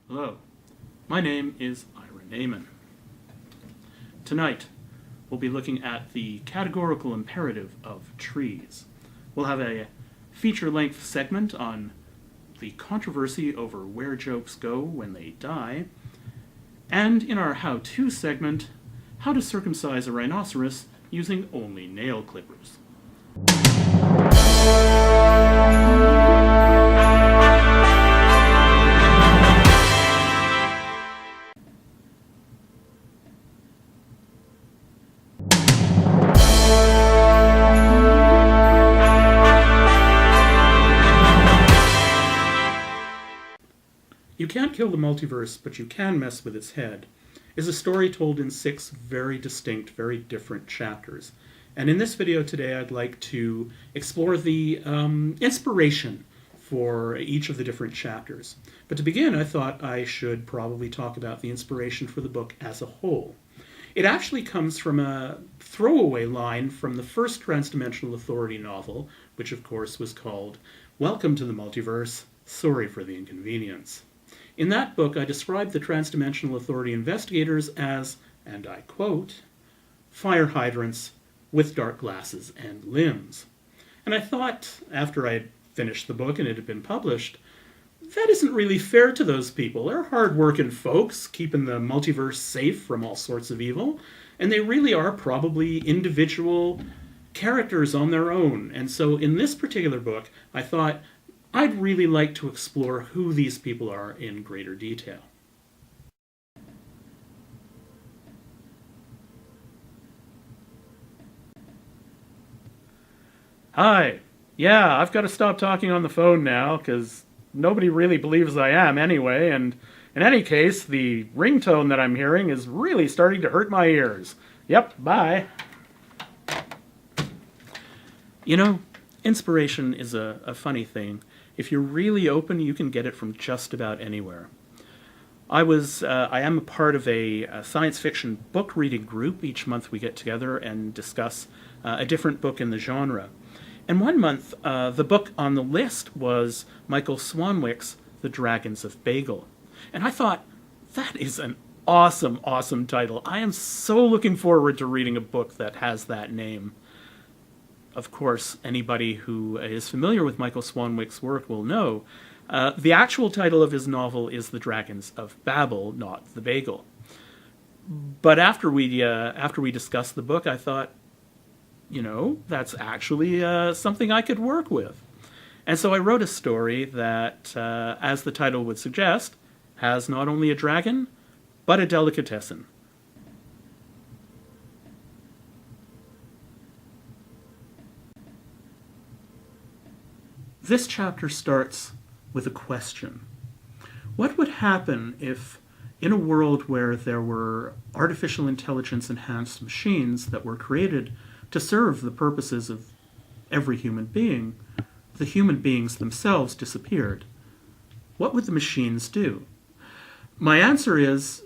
Hello, my name is Ira Nayman. Tonight, we'll be looking at the categorical imperative of trees. We'll have a feature-length segment on the controversy over where jokes go when they die, and in our how-to segment, how to circumcise a rhinoceros using only nail clippers. You Can't Kill the Multiverse, but You Can Mess with Its Head is a story told in 6 very distinct, very different chapters. And in this video today, I'd like to explore the inspiration for each of the different chapters. But to begin, I thought I should probably talk about the inspiration for the book as a whole. It actually comes from a throwaway line from the first Transdimensional Authority novel, which of course was called Welcome to the Multiverse, Sorry for the Inconvenience. In that book, I described the Transdimensional Authority investigators as, and I quote, fire hydrants with dark glasses and limbs. And I thought, after I had finished the book and it had been published, that isn't really fair to those people. They're hard-working folks, keeping the multiverse safe from all sorts of evil, and they really are probably individual characters on their own. And so in this particular book, I thought, I'd really like to explore who these people are in greater detail. Hi. Yeah, I've got to stop talking on the phone now, because nobody really believes I am anyway, and in any case, the ringtone that I'm hearing is really starting to hurt my ears. Yep, bye. You know, inspiration is a funny thing. If you're really open, you can get it from just about anywhere. I am a part of a science fiction book reading group. Each month we get together and discuss a different book in the genre. And one month, the book on the list was Michael Swanwick's The Dragons of Bagel. And I thought, that is an awesome, awesome title. I am so looking forward to reading a book that has that name. Of course, anybody who is familiar with Michael Swanwick's work will know the actual title of his novel is The Dragons of Babel, not The Bagel. But after we discussed the book, I thought, you know, that's actually something I could work with. And so I wrote a story that, as the title would suggest, has not only a dragon, but a delicatessen. This chapter starts with a question. What would happen if, in a world where there were artificial intelligence-enhanced machines that were created to serve the purposes of every human being, the human beings themselves disappeared? What would the machines do? My answer is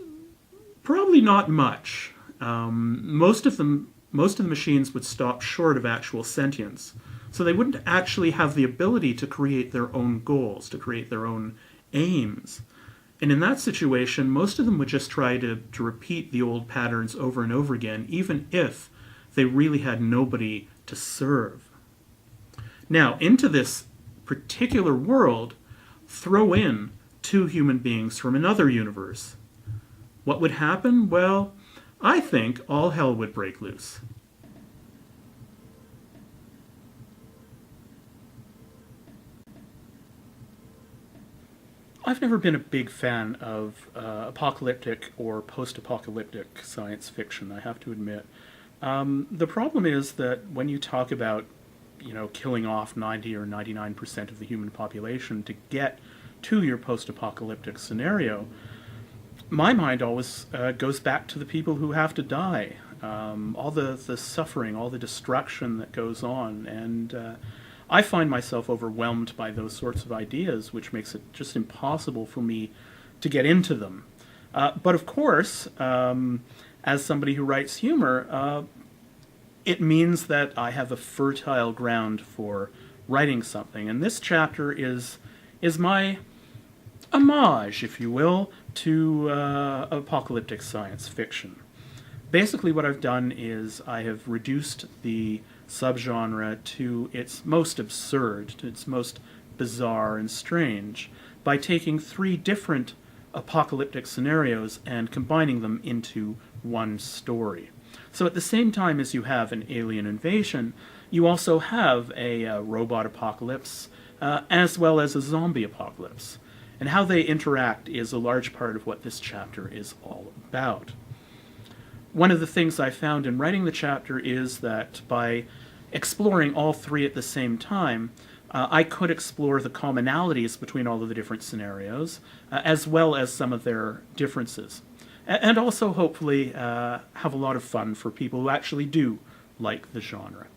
probably not much. Most of the machines would stop short of actual sentience. So they wouldn't actually have the ability to create their own goals, to create their own aims. And in that situation, most of them would just try to repeat the old patterns over and over again, even if they really had nobody to serve. Now, into this particular world, throw in 2 human beings from another universe. What would happen? Well, I think all hell would break loose. I've never been a big fan of apocalyptic or post-apocalyptic science fiction, I have to admit. The problem is that when you talk about, you know, killing off 90 or 99% of the human population to get to your post-apocalyptic scenario, my mind always goes back to the people who have to die, all the suffering, all the destruction that goes on, and I find myself overwhelmed by those sorts of ideas, which makes it just impossible for me to get into them. But of course, as somebody who writes humor, it means that I have a fertile ground for writing something. And this chapter is my homage, if you will, to apocalyptic science fiction. Basically what I've done is I have reduced the subgenre to its most absurd, to its most bizarre and strange, by taking 3 different apocalyptic scenarios and combining them into one story. So at the same time as you have an alien invasion, you also have a robot apocalypse, as well as a zombie apocalypse. And how they interact is a large part of what this chapter is all about. One of the things I found in writing the chapter is that by exploring all 3 at the same time, I could explore the commonalities between all of the different scenarios, as well as some of their differences. And also, hopefully, have a lot of fun for people who actually do like the genre.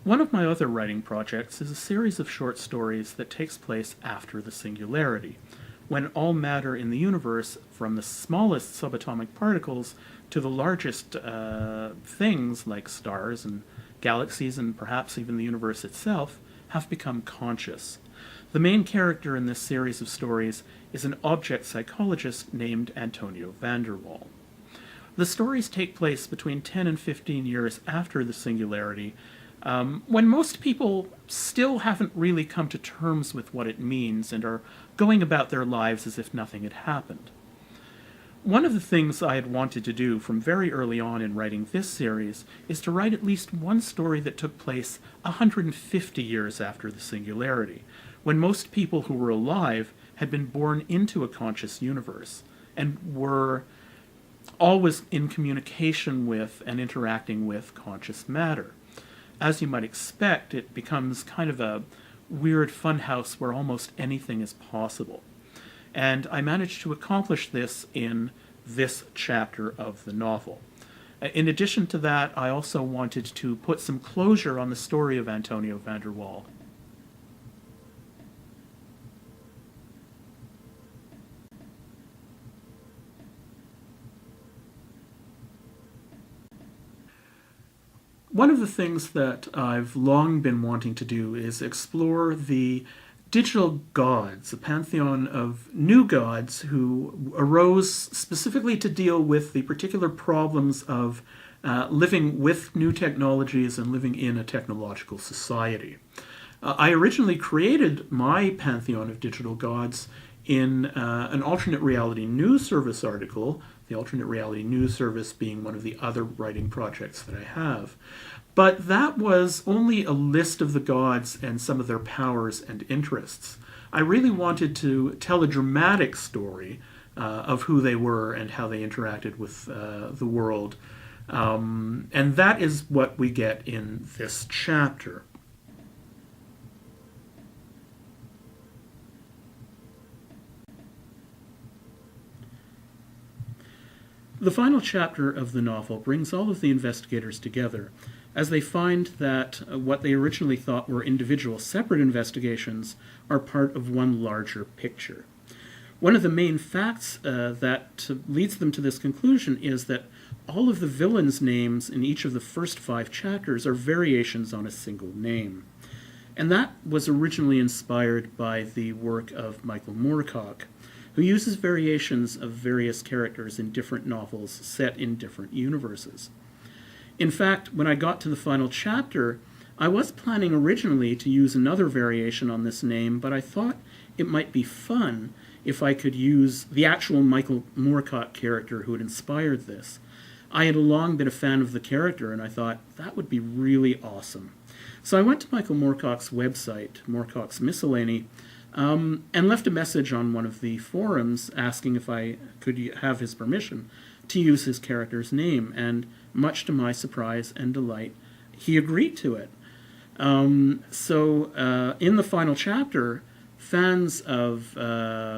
One of my other writing projects is a series of short stories that takes place after the singularity, when all matter in the universe, from the smallest subatomic particles to the largest things like stars and galaxies and perhaps even the universe itself, have become conscious. The main character in this series of stories is an object psychologist named Antonio van der Waal. The stories take place between 10 and 15 years after the singularity, when most people still haven't really come to terms with what it means and are going about their lives as if nothing had happened. One of the things I had wanted to do from very early on in writing this series is to write at least one story that took place 150 years after the singularity, when most people who were alive had been born into a conscious universe and were always in communication with and interacting with conscious matter. As you might expect, it becomes kind of a weird funhouse where almost anything is possible. And I managed to accomplish this in this chapter of the novel. In addition to that, I also wanted to put some closure on the story of Antonio van der Waal. One of the things that I've long been wanting to do is explore the digital gods, a pantheon of new gods who arose specifically to deal with the particular problems of living with new technologies and living in a technological society. I originally created my pantheon of digital gods in an alternate reality news service article, the alternate reality news service being one of the other writing projects that I have. But that was only a list of the gods and some of their powers and interests. I really wanted to tell a dramatic story of who they were and how they interacted with the world. And that is what we get in this chapter. The final chapter of the novel brings all of the investigators together as they find that what they originally thought were individual separate investigations are part of one larger picture. One of the main facts that leads them to this conclusion is that all of the villains' names in each of the first 5 chapters are variations on a single name. And that was originally inspired by the work of Michael Moorcock, who uses variations of various characters in different novels set in different universes. In fact, when I got to the final chapter, I was planning originally to use another variation on this name, but I thought it might be fun if I could use the actual Michael Moorcock character who had inspired this. I had long been a fan of the character, and I thought that would be really awesome. So I went to Michael Moorcock's website, Moorcock's Miscellany, and left a message on one of the forums asking if I could have his permission to use his character's name, and much to my surprise and delight, he agreed to it. So in the final chapter, fans of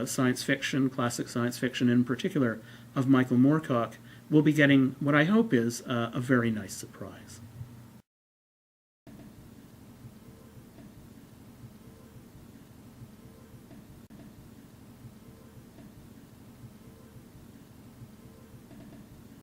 science fiction, classic science fiction in particular, of Michael Moorcock, will be getting what I hope is a very nice surprise.